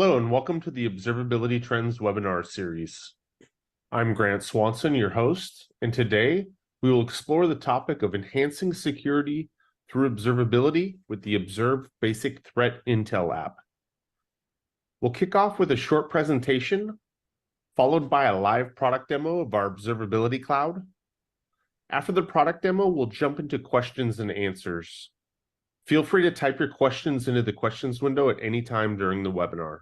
Hello and welcome to the Observability Trends webinar series. I'm Grant Swanson, your host, and today we will explore the topic of enhancing security through observability with the Observe Basic Threat Intel app. We'll kick off with a short presentation, followed by a live product demo of our Observability Cloud. After the product demo, we'll jump into questions and answers. Feel free to type your questions into the questions window at any time during the webinar.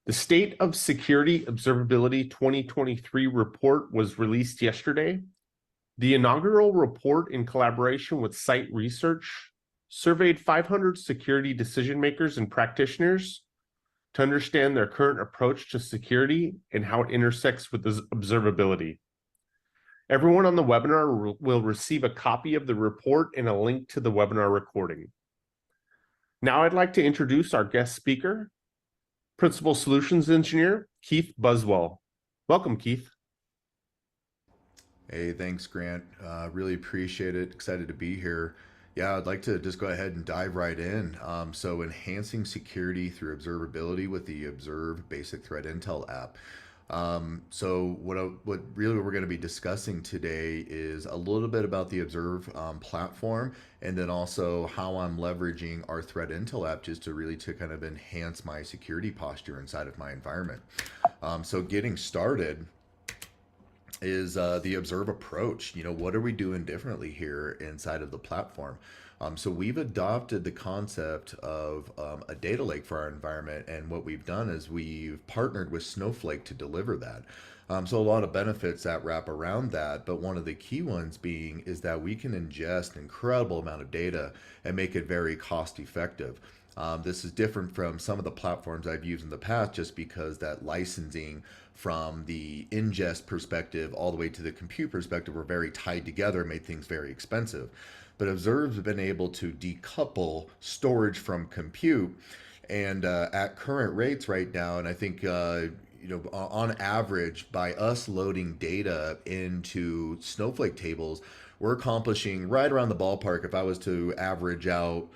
The State of Security Observability 2023 report was released yesterday. The inaugural report, in collaboration with Site Research, surveyed 500 security decision makers and practitioners to understand their current approach to security and how it intersects with observability. Everyone on the webinar will receive a copy of the report and a link to the webinar recording. Now I'd like to introduce our guest speaker, Principal Solutions Engineer, Keith Buswell. Welcome, Keith. Hey, thanks, Grant. Really appreciate it. Excited to be here. Yeah, I'd like to just go ahead and dive right in. So enhancing security through observability with the Observe Basic Threat Intel app. So what really we're going to be discussing today is a little bit about the Observe platform, and then also how I'm leveraging our Threat Intel app just to kind of enhance my security posture inside of my environment. So getting started is the Observe approach. What are we doing differently here inside of the platform? So we've adopted the concept of a data lake for our environment, and what we've done is we've partnered with Snowflake to deliver that. So a lot of benefits that wrap around that, but one of the key ones being is that we can ingest an incredible amount of data and make it very cost effective. This is different from some of the platforms I've used in the past, just because that licensing from the ingest perspective all the way to the compute perspective were very tied together, made things very expensive. But Observe's been able to decouple storage from compute, and at current rates right now, and I think on average, by us loading data into Snowflake tables, we're accomplishing right around the ballpark. If I was to average out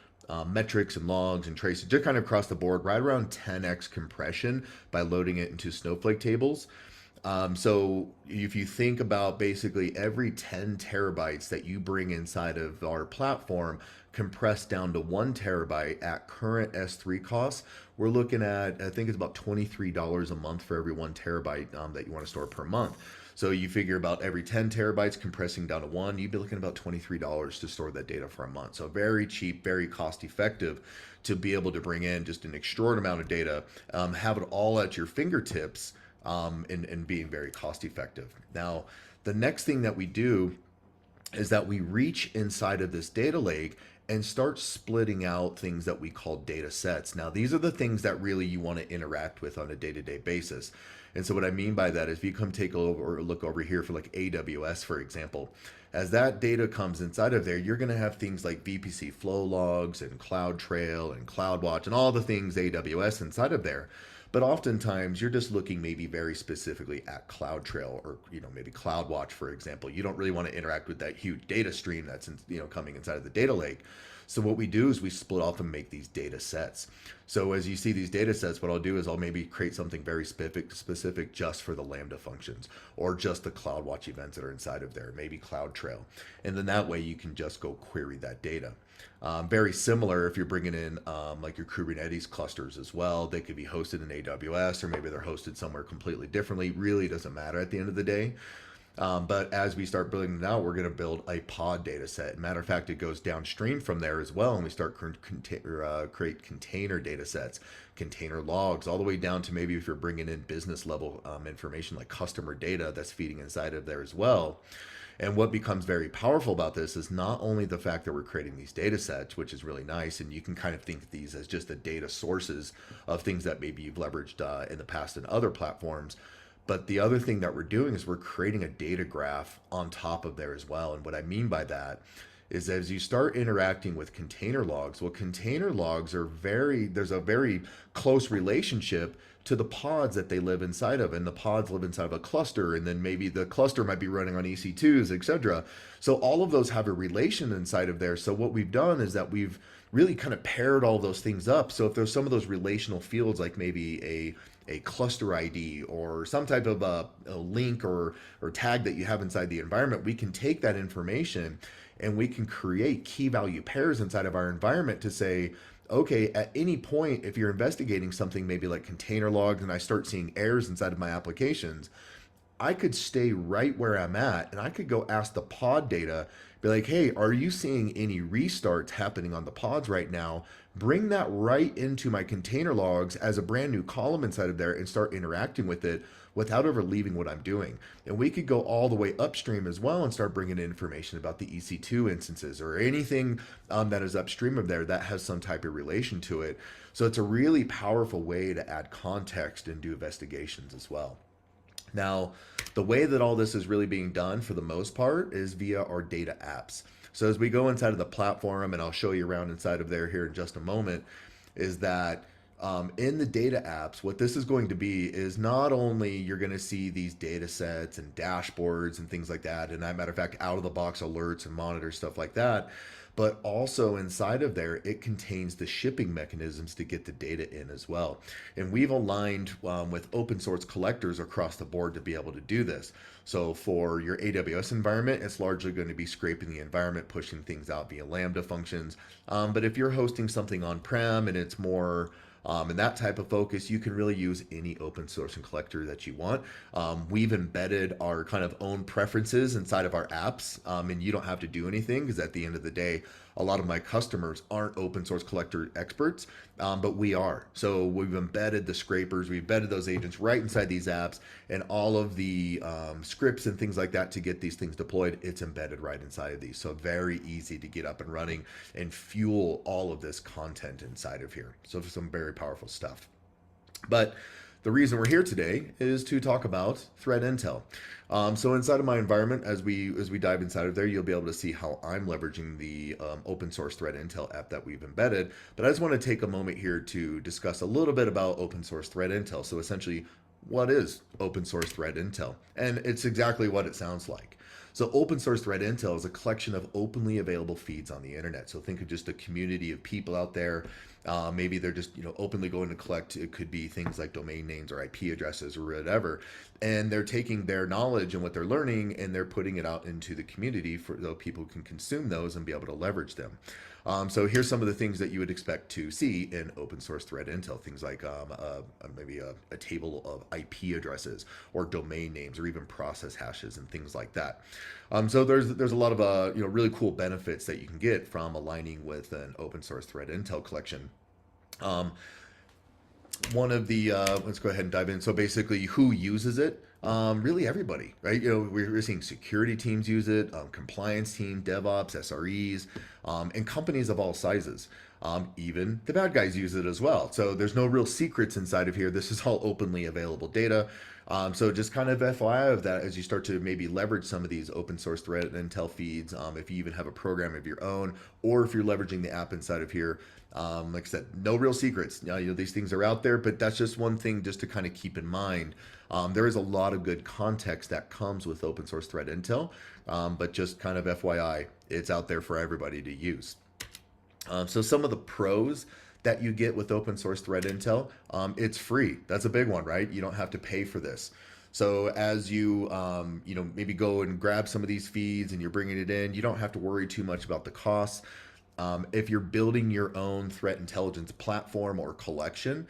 metrics and logs and traces, just kind of across the board, right around 10x compression by loading it into Snowflake tables. So if you think about basically every 10 terabytes that you bring inside of our platform compressed down to 1 terabyte at current S3 costs, we're looking at, I think it's about $23 a month for every 1 terabyte that you want to store per month. So you figure about every 10 terabytes compressing down to one, you'd be looking at about $23 to store that data for a month. So very cheap, very cost effective to be able to bring in just an extraordinary amount of data, have it all at your fingertips, and being very cost effective. Now, the next thing that we do is that we reach inside of this data lake and start splitting out things that we call data sets. Now, these are the things that really you want to interact with on a day-to-day basis. And so what I mean by that is if you come take a look over here for like AWS, for example, as that data comes inside of there, you're going to have things like VPC flow logs and CloudTrail and CloudWatch and all the things AWS inside of there. But oftentimes you're just looking maybe very specifically at CloudTrail or maybe CloudWatch, for example. You don't really want to interact with that huge data stream that's coming inside of the data lake. So what we do is we split off and make these data sets. So as you see these data sets, what I'll do is I'll maybe create something very specific just for the Lambda functions or just the CloudWatch events that are inside of there, maybe CloudTrail. And then that way you can just go query that data. Very similar if you're bringing in like your Kubernetes clusters as well. They could be hosted in AWS or maybe they're hosted somewhere completely differently. Really doesn't matter at the end of the day. But as we start building it out, we're going to build a pod data set. Matter of fact, it goes downstream from there as well, and we start create container data sets, container logs, all the way down to maybe if you're bringing in business level information like customer data that's feeding inside of there as well. And what becomes very powerful about this is not only the fact that we're creating these data sets, which is really nice, and you can kind of think of these as just the data sources of things that maybe you've leveraged in the past in other platforms. But the other thing that we're doing is we're creating a data graph on top of there as well. And what I mean by that is as you start interacting with container logs, well, container logs are there's a very close relationship to the pods that they live inside of, and the pods live inside of a cluster, and then maybe the cluster might be running on EC2s, etc. So all of those have a relation inside of there. So what we've done is that we've really kind of paired all those things up. So if there's some of those relational fields, like maybe a cluster ID or some type of a link or tag that you have inside the environment, we can take that information and we can create key value pairs inside of our environment to say, okay, at any point, if you're investigating something, maybe like container logs, and I start seeing errors inside of my applications, I could stay right where I'm at and I could go ask the pod data, be like, hey, are you seeing any restarts happening on the pods right now? Bring that right into my container logs as a brand new column inside of there and start interacting with it without ever leaving what I'm doing. And we could go all the way upstream as well and start bringing in information about the EC2 instances or anything that is upstream of there that has some type of relation to it. So it's a really powerful way to add context and do investigations as well. Now, the way that all this is really being done for the most part is via our data apps. So as we go inside of the platform, and I'll show you around inside of there here in just a moment, is that in the data apps, what this is going to be is not only you're going to see these data sets and dashboards and things like that, and as a matter of fact, out of the box alerts and monitors, stuff like that, but also inside of there, it contains the shipping mechanisms to get the data in as well. And we've aligned with open source collectors across the board to be able to do this. So for your AWS environment, it's largely going to be scraping the environment, pushing things out via Lambda functions. But if you're hosting something on-prem and it's more and that type of focus, you can really use any open source and collector that you want. We've embedded our kind of own preferences inside of our apps, and you don't have to do anything because at the end of the day, a lot of my customers aren't open source collector experts, but we are. So we've embedded the scrapers, we've embedded those agents right inside these apps, and all of the scripts and things like that to get these things deployed, it's embedded right inside of these. So very easy to get up and running and fuel all of this content inside of here. So some very powerful stuff. But the reason we're here today is to talk about threat intel. So inside of my environment, as we dive inside of there, you'll be able to see how I'm leveraging the open source threat intel app that we've embedded. But I just want to take a moment here to discuss a little bit about open source threat intel. So essentially, what is open source threat intel? And it's exactly what it sounds like. So open source threat intel is a collection of openly available feeds on the internet. So think of just a community of people out there. Maybe they're just openly going to collect. It could be things like domain names or IP addresses or whatever, and they're taking their knowledge and what they're learning and they're putting it out into the community for so people can consume those and be able to leverage them. So here's some of the things that you would expect to see in open source threat intel, things like maybe a table of IP addresses or domain names or even process hashes and things like that. So there's a lot of really cool benefits that you can get from aligning with an open source threat intel collection. One of the let's go ahead and dive in. So basically, who uses it? Really everybody, right? We're seeing security teams use it, compliance team, DevOps, SREs, and companies of all sizes. Even the bad guys use it as well. So there's no real secrets inside of here. This is all openly available data. So just kind of FYI of that as you start to maybe leverage some of these open source threat and intel feeds, if you even have a program of your own, or if you're leveraging the app inside of here. Like I said, no real secrets. These things are out there, but that's just one thing just to kind of keep in mind. There is a lot of good context that comes with open source threat intel, but just kind of FYI, it's out there for everybody to use. So some of the pros that you get with open source threat intel, it's free. That's a big one, right? You don't have to pay for this. So as you maybe go and grab some of these feeds and you're bringing it in, you don't have to worry too much about the costs. If you're building your own threat intelligence platform or collection,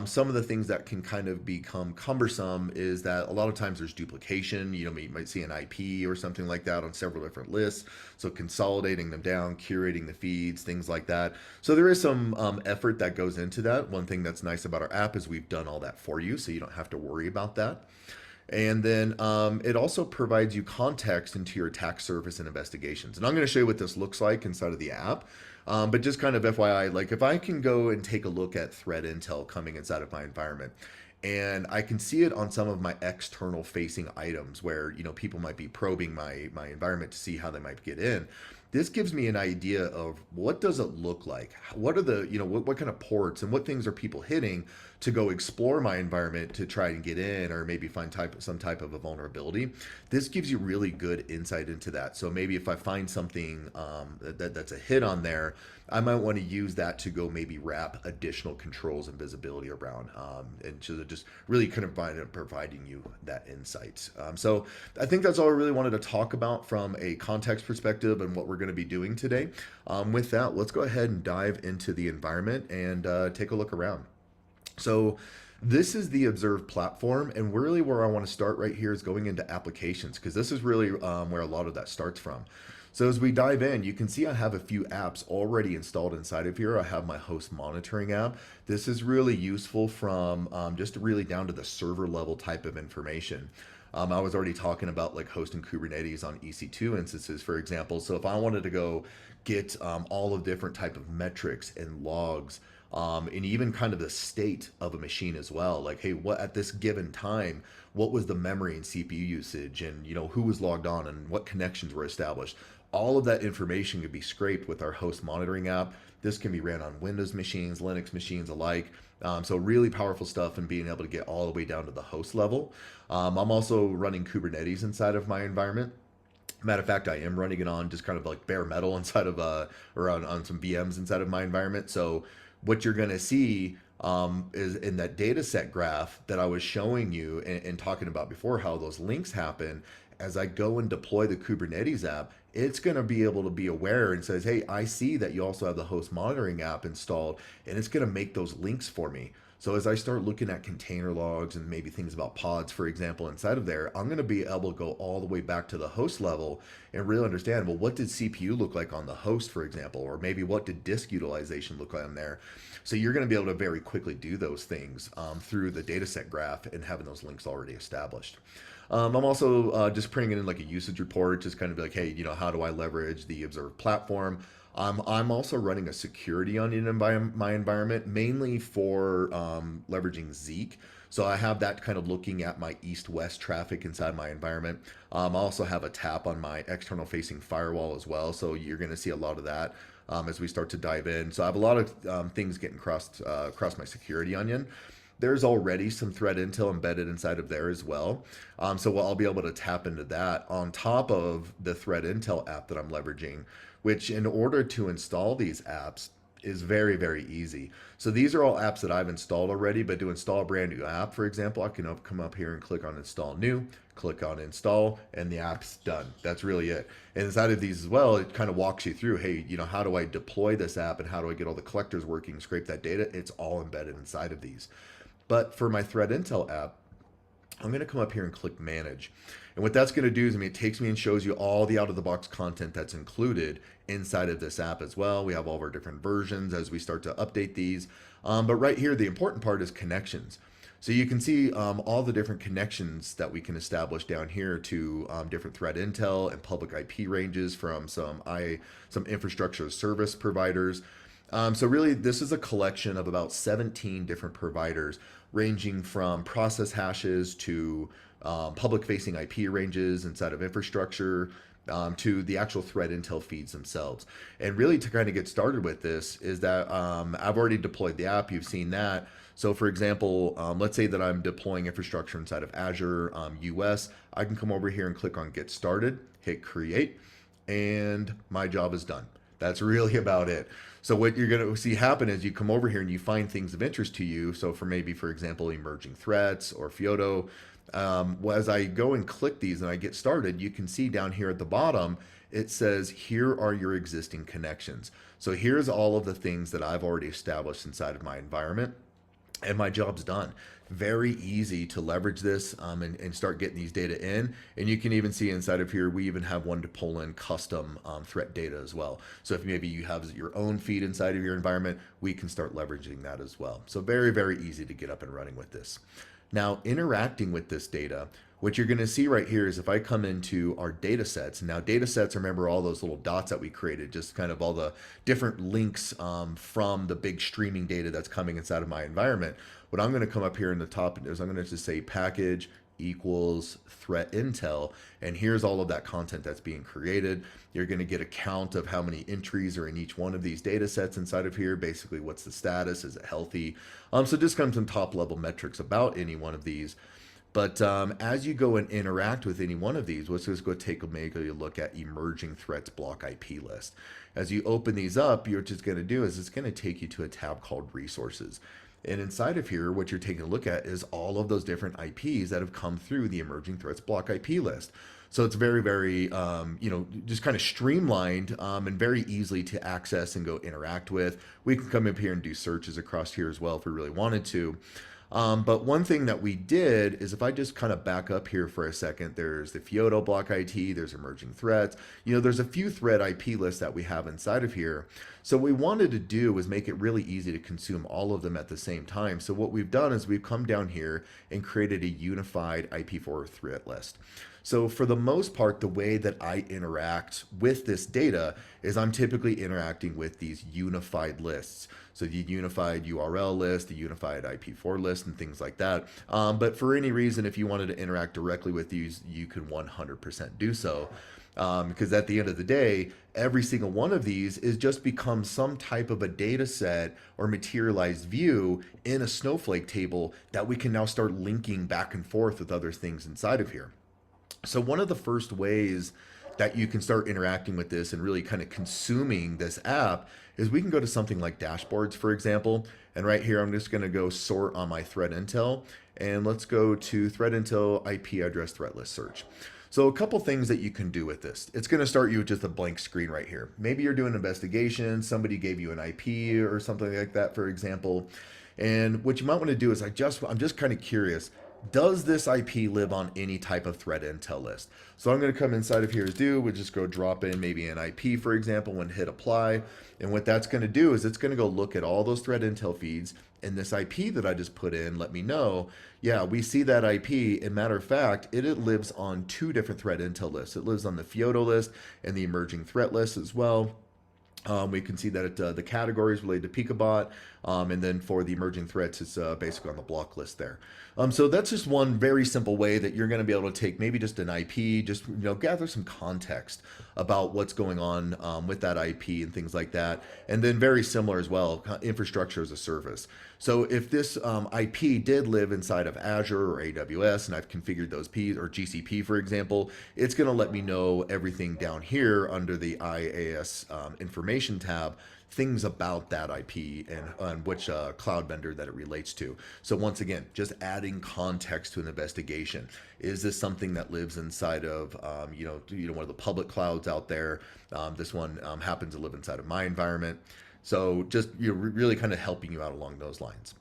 some of the things that can kind of become cumbersome is that a lot of times there's duplication. You might see an IP or something like that on several different lists. So consolidating them down, curating the feeds, things like that. So there is some effort that goes into that. One thing that's nice about our app is we've done all that for you, so you don't have to worry about that. And then it also provides you context into your attack surface and investigations. And I'm going to show you what this looks like inside of the app. But just kind of FYI, like if I can go and take a look at threat intel coming inside of my environment, and I can see it on some of my external facing items where people might be probing my environment to see how they might get in. this gives me an idea of what does it look like? What are the, what kind of ports and what things are people hitting to go explore my environment to try and get in or maybe find some type of a vulnerability. This gives you really good insight into that. So maybe if I find something that's a hit on there, I might want to use that to go maybe wrap additional controls and visibility around, and so just really kind of providing you that insight. So I think that's all I really wanted to talk about from a context perspective and what we're going to be doing today. With that, let's go ahead and dive into the environment and take a look around. So this is the Observe platform, and really where I want to start right here is going into applications, because this is really where a lot of that starts from. So as we dive in, you can see I have a few apps already installed inside of here. I have my host monitoring app. This is really useful from just really down to the server level type of information. I was already talking about like hosting Kubernetes on EC2 instances, for example. So if I wanted to go get all of different type of metrics and logs, and even kind of the state of a machine as well. Like, hey, what at this given time, what was the memory and CPU usage, and who was logged on and what connections were established. All of that information could be scraped with our host monitoring app. This can be ran on Windows machines, Linux machines alike. So really powerful stuff and being able to get all the way down to the host level. I'm also running Kubernetes inside of my environment. Matter of fact, I am running it on just kind of like bare metal inside of or on some VMs inside of my environment. So what you're going to see is in that data set graph that I was showing you and talking about before, how those links happen. As I go and deploy the Kubernetes app, it's going to be able to be aware and says, hey, I see that you also have the host monitoring app installed, and it's going to make those links for me. So as I start looking at container logs and maybe things about pods, for example, inside of there, I'm going to be able to go all the way back to the host level and really understand, well, what did CPU look like on the host, for example, or maybe what did disk utilization look like on there? So you're going to be able to very quickly do those things through the dataset graph and having those links already established. I'm also just putting in like a usage report, just kind of like, hey, how do I leverage the Observe platform? I'm also running a security on my environment, mainly for leveraging Zeek. So I have that kind of looking at my east-west traffic inside my environment. I also have a tap on my external facing firewall as well. So you're going to see a lot of that as we start to dive in. So I have a lot of things getting across my security onion. There's already some threat intel embedded inside of there as well. So I'll be able to tap into that on top of the threat intel app that I'm leveraging, which in order to install these apps is very, very easy. So these are all apps that I've installed already, but to install a brand new app, for example, I can come up here and click on install new, click on install, and the app's done. That's really it. And inside of these as well, it kind of walks you through, hey, how do I deploy this app and how do I get all the collectors working, scrape that data? It's all embedded inside of these. But for my threat intel app, I'm going to come up here and click manage. And what that's going to do is, it takes me and shows you all the out-of-the-box content that's included inside of this app as well. We have all of our different versions as we start to update these. But right here, the important part is connections. So you can see all the different connections that we can establish down here to different threat intel and public IP ranges from some infrastructure service providers. So really, this is a collection of about 17 different providers, ranging from process hashes to public-facing IP ranges inside of infrastructure, to the actual threat intel feeds themselves. And really, to kind of get started with this is that I've already deployed the app. You've seen that. So for example, let's say that I'm deploying infrastructure inside of Azure US. I can come over here and click on Get Started, hit Create, and my job is done. That's really about it. So what you're going to see happen is you come over here and you find things of interest to you. So for example, emerging threats or Fyodo, as I go and click these and I get started, you can see down here at the bottom, it says, here are your existing connections. So here's all of the things that I've already established inside of my environment, and my job's done. Very easy to leverage this and start getting these data in. And you can even see inside of here, we even have one to pull in custom threat data as well. So if maybe you have your own feed inside of your environment, we can start leveraging that as well. So very, very easy to get up and running with this. Now, interacting with this data, what you're going to see right here is if I come into our data sets, now data sets, remember all those little dots that we created, just kind of all the different links from the big streaming data that's coming inside of my environment. What I'm going to come up here in the top is I'm going to just say package equals threat intel, and here's all of that content that's being created. You're going to get a count of how many entries are in each one of these data sets inside of here. Basically, what's the status? Is it healthy? So just kind of some top level metrics about any one of these. But as you go and interact with any one of these, let's just go make a look at emerging threats block IP list. As you open these up, you're just going to do is it's going to take you to a tab called resources. And inside of here, what you're taking a look at is all of those different IPs that have come through the emerging threats block IP list. So it's very, very, just kind of streamlined and very easily to access and go interact with. We can come up here and do searches across here as well if we really wanted to. But one thing that we did is if I just kind of back up here for a second, there's the Fiodo block IT, there's emerging threats. There's a few threat IP lists that we have inside of here. So what we wanted to do was make it really easy to consume all of them at the same time. So what we've done is we've come down here and created a unified IP4 threat list. So for the most part, the way that I interact with this data is I'm typically interacting with these unified lists. So the unified URL list, the unified IP4 list, and things like that. But for any reason, if you wanted to interact directly with these, you can 100% do so. Because at the end of the day, every single one of these is just become some type of a data set or materialized view in a Snowflake table that we can now start linking back and forth with other things inside of here. So one of the first ways that you can start interacting with this and really kind of consuming this app is we can go to something like dashboards, for example. And right here, I'm just going to go sort on my threat intel. And let's go to threat intel IP address threat list search. So a couple things that you can do with this. It's going to start you with just a blank screen right here. Maybe you're doing an investigation. Somebody gave you an IP or something like that, for example. And what you might want to do is I'm just kind of curious. Does this IP live on any type of threat intel list? So I'm going to come inside of here as we'll just go drop in maybe an IP, for example, and hit apply. And what that's going to do is it's going to go look at all those threat intel feeds, and this IP that I just put in, let me know, yeah, we see that IP. And matter of fact, it lives on two different threat intel lists. It lives on the Fiodo list and the emerging threat list as well. We can see that the categories related to Picabot, and then for the emerging threats, it's basically on the block list there. So that's just one very simple way that you're going to be able to take maybe just an IP, just gather some context about what's going on with that IP and things like that. And then very similar as well, infrastructure as a service. So if this IP did live inside of Azure or AWS, and I've configured those P's or GCP, for example, it's going to let me know everything down here under the IaaS information tab, things about that IP and which cloud vendor that it relates to. So once again, just adding context to an investigation. Is this something that lives inside of one of the public clouds out there? This one happens to live inside of my environment. So just really kind of helping you out along those lines.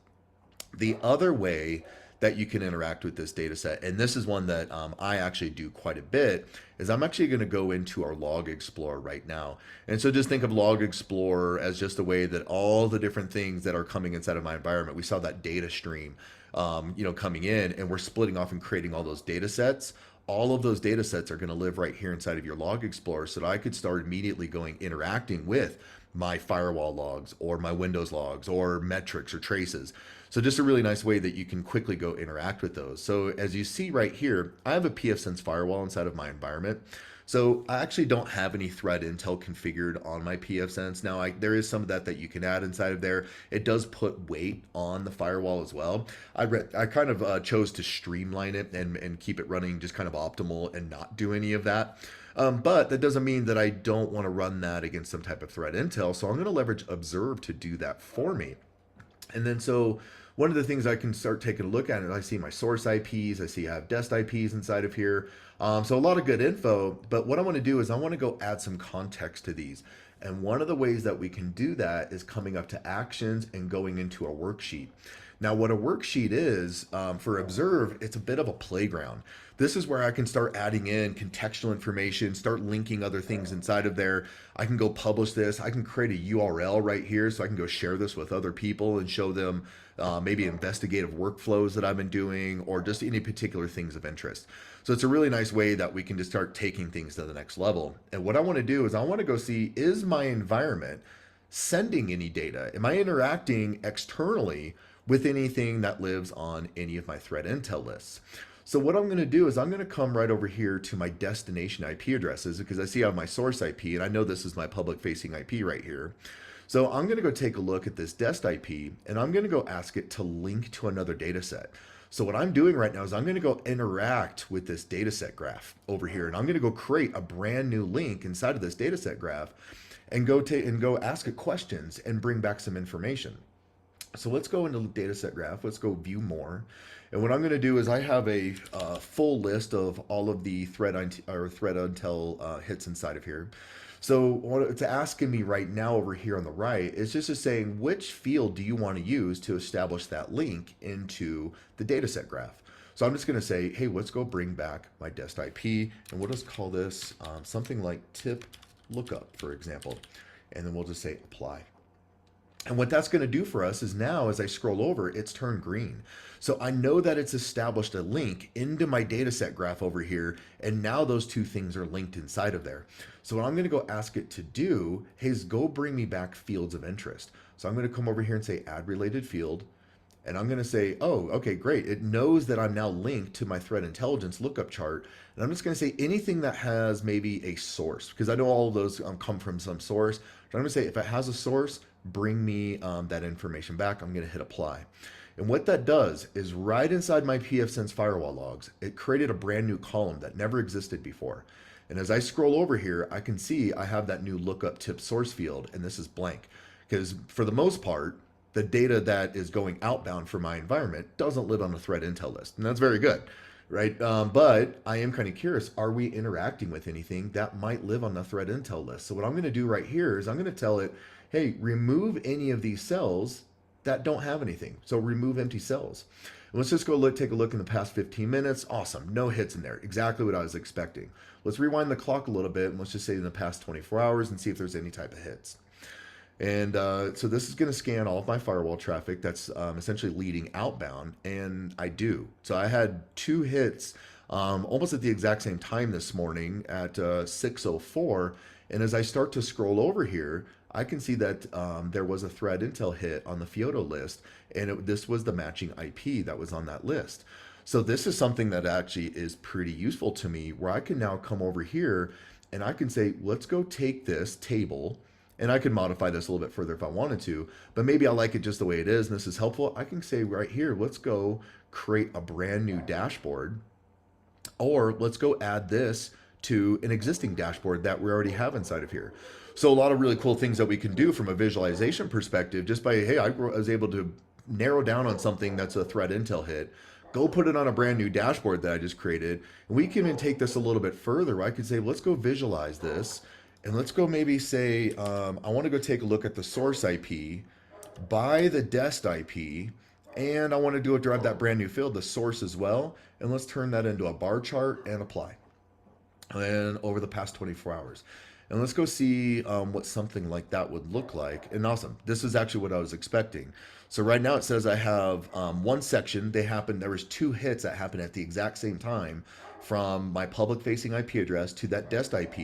The other way that you can interact with this data set, and this is one that I actually do quite a bit, is I'm actually going to go into our Log Explorer right now. And so just think of Log Explorer as just a way that all the different things that are coming inside of my environment, we saw that data stream coming in, and we're splitting off and creating all those data sets. All of those data sets are going to live right here inside of your Log Explorer, so that I could start immediately interacting with my firewall logs or my Windows logs or metrics or traces. So just a really nice way that you can quickly go interact with those. So as you see right here, I have a pfSense firewall inside of my environment. So I actually don't have any threat intel configured on my pfSense. Now there is some of that you can add inside of there. It does put weight on the firewall as well. I kind of chose to streamline it and keep it running just kind of optimal and not do any of that. But that doesn't mean that I don't want to run that against some type of threat intel. So I'm going to leverage Observe to do that for me. And then so one of the things I can start taking a look at is I see my source IPs, I see I have dest IPs inside of here. So a lot of good info, but what I want to do is I want to go add some context to these. And one of the ways that we can do that is coming up to actions and going into a worksheet. Now, what a worksheet is for Observe, it's a bit of a playground. This is where I can start adding in contextual information, start linking other things inside of there. I can go publish this. I can create a URL right here so I can go share this with other people and show them maybe investigative workflows that I've been doing or just any particular things of interest. So it's a really nice way that we can just start taking things to the next level. And what I want to do is I want to go see, is my environment sending any data? Am I interacting externally with anything that lives on any of my threat intel lists? So what I'm going to do is I'm going to come right over here to my destination IP addresses because I see I have my source IP and I know this is my public facing IP right here. So I'm going to go take a look at this dest IP and I'm going to go ask it to link to another data set. So what I'm doing right now is I'm going to go interact with this dataset graph over here, and I'm going to go create a brand new link inside of this dataset graph, and go ask it questions and bring back some information. So let's go into the dataset graph. Let's go view more. And what I'm going to do is I have a full list of all of the threat intel hits inside of here. So what it's asking me right now over here on the right is just saying which field do you want to use to establish that link into the dataset graph. So I'm just going to say, hey, let's go bring back my dest IP, and we'll just call this something like tip lookup, for example. And then we'll just say apply. And what that's going to do for us is now as I scroll over, it's turned green. So I know that it's established a link into my dataset graph over here. And now those two things are linked inside of there. So what I'm going to go ask it to do is go bring me back fields of interest. So I'm going to come over here and say add related field. And I'm going to say, oh, okay, great. It knows that I'm now linked to my threat intelligence lookup chart. And I'm just going to say anything that has maybe a source, because I know all of those come from some source. So I'm going to say if it has a source, bring me that information back. I'm going to hit apply. And what that does is right inside my pfSense firewall logs, it created a brand new column that never existed before. And as I scroll over here, I can see I have that new lookup tip source field, and this is blank. Because for the most part, the data that is going outbound for my environment doesn't live on the threat intel list. And that's very good, right? But I am kind of curious, are we interacting with anything that might live on the threat intel list? So what I'm going to do right here is I'm going to tell it, hey, remove any of these cells that don't have anything. So remove empty cells. And let's just go take a look in the past 15 minutes. Awesome, no hits in there. Exactly what I was expecting. Let's rewind the clock a little bit and let's just say in the past 24 hours and see if there's any type of hits. And so this is going to scan all of my firewall traffic that's essentially leading outbound, and I do. So I had 2 hits almost at the exact same time this morning at 6:04. And as I start to scroll over here, I can see that there was a threat intel hit on the Fioto list, and this was the matching IP that was on that list. So this is something that actually is pretty useful to me, where I can now come over here and I can say, let's go take this table, and I can modify this a little bit further if I wanted to, but maybe I like it just the way it is, and this is helpful. I can say right here, let's go create a brand new dashboard, or let's go add this to an existing dashboard that we already have inside of here. So a lot of really cool things that we can do from a visualization perspective, just by, hey, I was able to narrow down on something that's a threat intel hit, go put it on a brand new dashboard that I just created. And we can even take this a little bit further, where I could say, let's go visualize this. And let's go maybe say, I want to go take a look at the source IP by the dest IP. And I want to drive that brand new field, the source as well. And let's turn that into a bar chart and apply. And over the past 24 hours. And let's go see what something like that would look like. And awesome. This is actually what I was expecting. So right now it says I have one section. There was 2 hits that happened at the exact same time from my public facing IP address to that dest IP,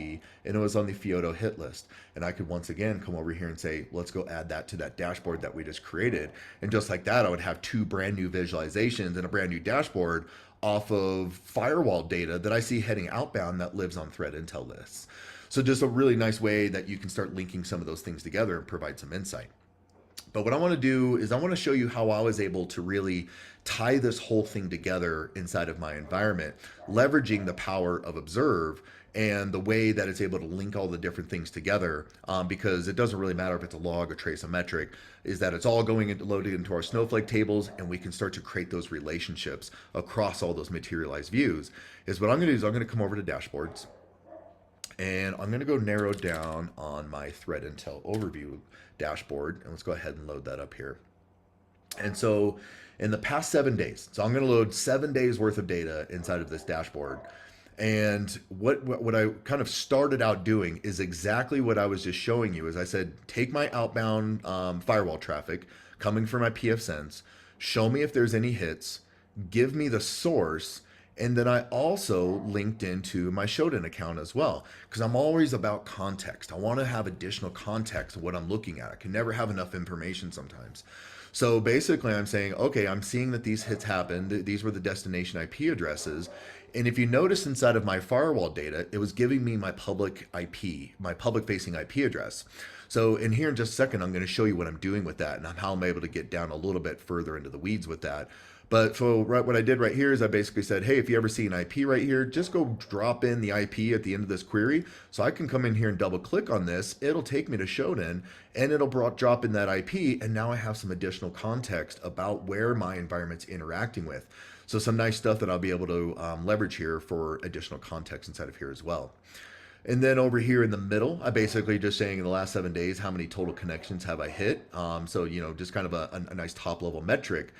and it was on the Fioto hit list. And I could once again come over here and say, let's go add that to that dashboard that we just created. And just like that, I would have 2 brand new visualizations and a brand new dashboard off of firewall data that I see heading outbound that lives on threat intel lists. So just a really nice way that you can start linking some of those things together and provide some insight. But what I want to do is I want to show you how I was able to really tie this whole thing together inside of my environment, leveraging the power of Observe and the way that it's able to link all the different things together, because it doesn't really matter if it's a log, a trace, a metric, is that it's all loaded into our Snowflake tables, and we can start to create those relationships across all those materialized views. Is what I'm going to do is I'm going to come over to dashboards, and I'm going to go narrow down on my threat intel overview dashboard, and let's go ahead and load that up here. And so in the past 7 days, so I'm going to load 7 days worth of data inside of this dashboard. And what I kind of started out doing is exactly what I was just showing you. As I said, take my outbound firewall traffic coming from my pfSense, show me if there's any hits, give me the source, And then I also linked into my Shodan account as well, because I'm always about context. I want to have additional context of what I'm looking at. I can never have enough information sometimes. So basically, I'm saying, okay, I'm seeing that these hits happened. These were the destination IP addresses. And if you notice inside of my firewall data, it was giving me my public IP, my public facing IP address. So in here in just a second, I'm going to show you what I'm doing with that and how I'm able to get down a little bit further into the weeds with that. But so what I did right here is I basically said, hey, if you ever see an IP right here, just go drop in the IP at the end of this query. So I can come in here and double click on this. It'll take me to Shodan and it'll drop in that IP. And now I have some additional context about where my environment's interacting with. So some nice stuff that I'll be able to leverage here for additional context inside of here as well. And then over here in the middle, I basically just saying in the last 7 days, how many total connections have I hit? So, just kind of a nice top level metric.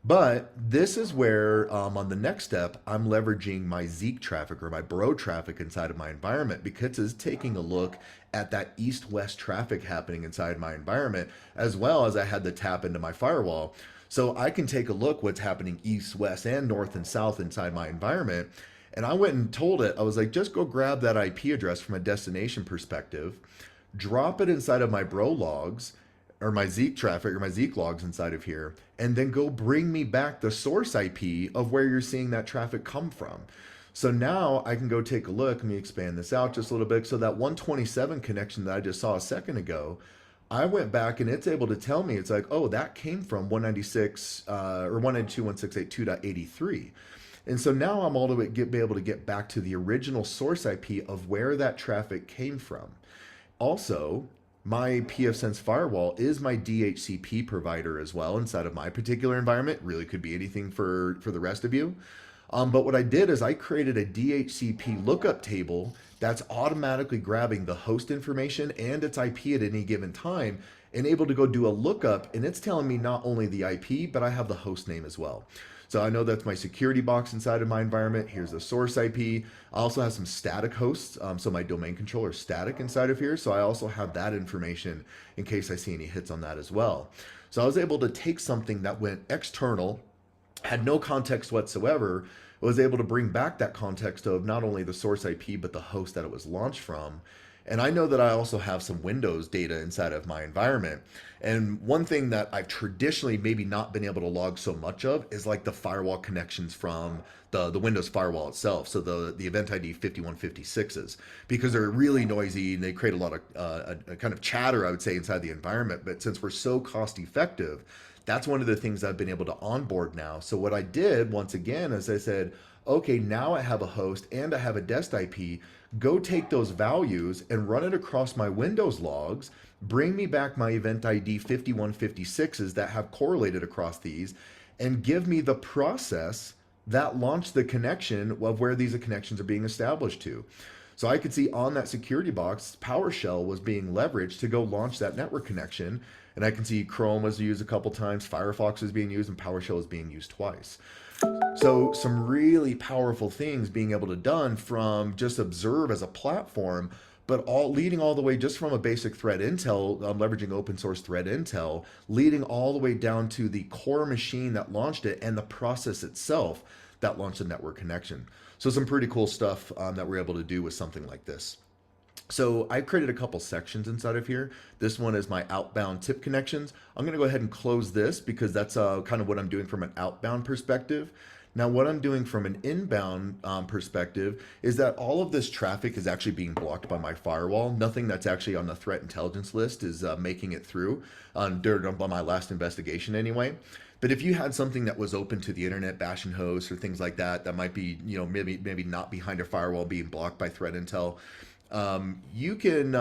But this is where on the next step, I'm leveraging my Zeek traffic or my bro traffic inside of my environment because it's taking a look at that east-west traffic happening inside my environment, as well as I had the tap into my firewall. So I can take a look what's happening east, west, and north and south inside my environment. And I went and told it, I was like, just go grab that IP address from a destination perspective, drop it inside of my bro logs or my Zeek traffic or my Zeek logs inside of here, and then go bring me back the source IP of where you're seeing that traffic come from. So now I can go take a look. Let me expand this out just a little bit. So that 127 connection that I just saw a second ago, I went back and it's able to tell me, it's like, oh, that came from 196 or 192.168.2.83. And so now I'm all to be able to get back to the original source IP of where that traffic came from. Also, my pfSense firewall is my DHCP provider as well inside of my particular environment. Really could be anything for the rest of you. But what I did is I created a DHCP lookup table that's automatically grabbing the host information and its IP at any given time and able to go do a lookup. And it's telling me not only the IP, but I have the host name as well. So I know that's my security box inside of my environment. Here's the source IP. I also have some static hosts. So my domain controller is static inside of here. So I also have that information in case I see any hits on that as well. So I was able to take something that went external, had no context whatsoever, was able to bring back that context of not only the source IP, but the host that it was launched from. And I know that I also have some Windows data inside of my environment. And one thing that I've traditionally maybe not been able to log so much of is like the firewall connections from the Windows firewall itself. So the event ID 5156s, because they're really noisy and they create a lot of a kind of chatter, I would say, inside the environment. But since we're so cost effective, that's one of the things I've been able to onboard now. So what I did once again is I said, okay, now I have a host and I have a dest IP. Go take those values and run it across my Windows logs. Bring me back my event ID 5156s that have correlated across these and give me the process that launched the connection of where these connections are being established to. So I could see on that security box, PowerShell was being leveraged to go launch that network connection. And I can see Chrome was used a couple times, Firefox is being used, and PowerShell is being used twice. So some really powerful things being able to done from just Observe as a platform, but all leading all the way just from a basic threat intel, leveraging open source threat intel, leading all the way down to the core machine that launched it and the process itself that launched the network connection. So some pretty cool stuff that we're able to do with something like this. So I created a couple sections inside of here. This one is my outbound tip connections. I'm going to go ahead and close this because that's kind of what I'm doing from an outbound perspective. Now, what I'm doing from an inbound perspective is that all of this traffic is actually being blocked by my firewall. Nothing that's actually on the threat intelligence list is making it through during my last investigation anyway. But if you had something that was open to the internet, bashing hosts or things like that, that might be, maybe not behind a firewall being blocked by threat intel, you can,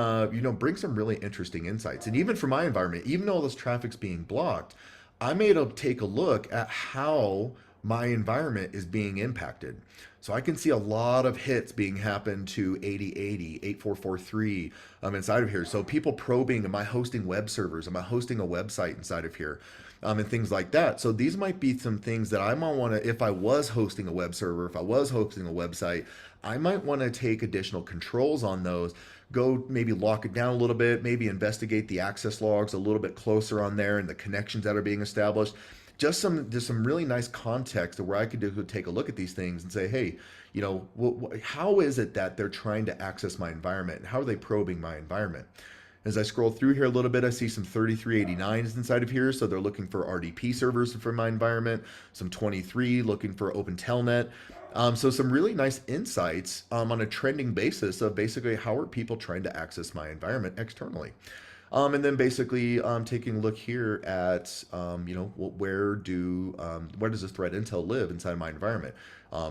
bring some really interesting insights. And even for my environment, even though this traffic's being blocked, I'm able to take a look at how my environment is being impacted. So I can see a lot of hits being happened to 8080, 8443 inside of here. So people probing, am I hosting web servers? Am I hosting a website inside of here? And things like that. So these might be some things that I might want to, if I was hosting a web server, if I was hosting a website, I might want to take additional controls on those, go maybe lock it down a little bit, maybe investigate the access logs a little bit closer on there and the connections that are being established. just some really nice context where I could take a look at these things and say, hey, you know, how is it that they're trying to access my environment, and how are they probing my environment? As I scroll through here a little bit, I see some 3389s inside of here. So they're looking for RDP servers for my environment, some 23 looking for Open Telnet. So some really nice insights on a trending basis of basically how are people trying to access my environment externally. And then basically taking a look here at, you know, where does this threat intel live inside my environment?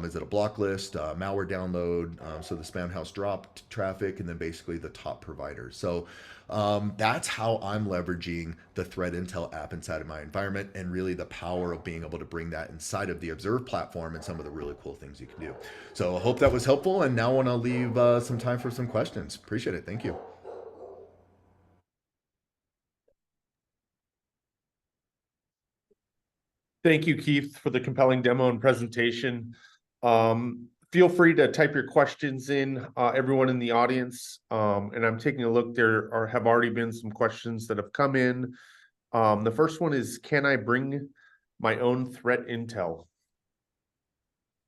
Is it a block list, malware download, so the spam house dropped traffic, and then basically the top providers. So that's how I'm leveraging the threat intel app inside of my environment, and really the power of being able to bring that inside of the Observe platform and some of the really cool things you can do. So I hope that was helpful, and now I want to leave some time for some questions. Appreciate it. Thank you. Thank you, Keith, for the compelling demo and presentation. Feel free to type your questions in, everyone in the audience. And I'm taking a look. Have already been some questions that have come in. The first one is, can I bring my own threat intel?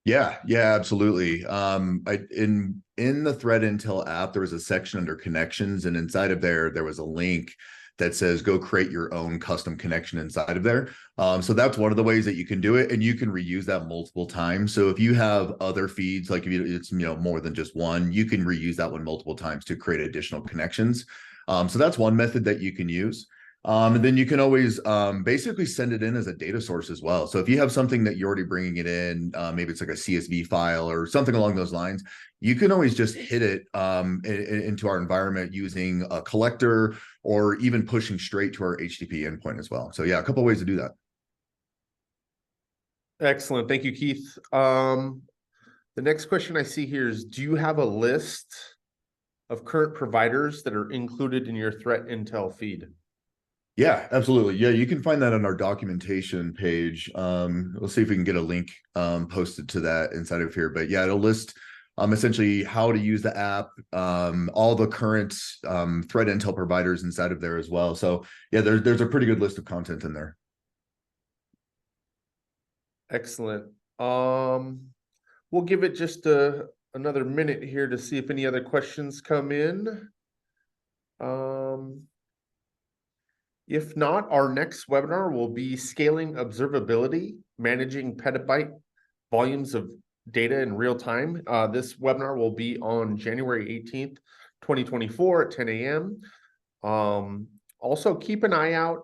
Yeah, yeah, absolutely. In the Threat Intel app, there was a section under connections, and inside of there was a link that says go create your own custom connection inside of there. So that's one of the ways that you can do it, and you can reuse that multiple times. So if you have other feeds, like if it's more than just one, you can reuse that one multiple times to create additional connections. So that's one method that you can use. And then you can always basically send it in as a data source as well. So if you have something that you're already bringing it in, maybe it's like a CSV file or something along those lines, you can always just hit it into our environment using a collector, or even pushing straight to our HTTP endpoint as well. So yeah, a couple of ways to do that. Excellent. Thank you, Keith. The next question I see here is, do you have a list of current providers that are included in your threat intel feed? Yeah, absolutely. Yeah, you can find that on our documentation page. We'll see if we can get a link posted to that inside of here. But yeah, it'll list essentially how to use the app, all the current threat intel providers inside of there as well. So yeah, there's a pretty good list of content in there. Excellent. We'll give it just another minute here to see if any other questions come in. If not, our next webinar will be scaling observability, managing petabyte volumes of data in real time. This webinar will be on January 18th, 2024 at 10 a.m. Also, keep an eye out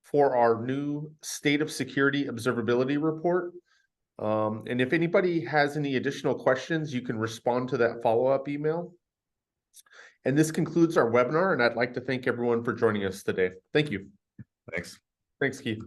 for our new State of Security Observability report. And if anybody has any additional questions, you can respond to that follow-up email. And this concludes our webinar, and I'd like to thank everyone for joining us today. Thank you. Thanks. Thanks, Keith.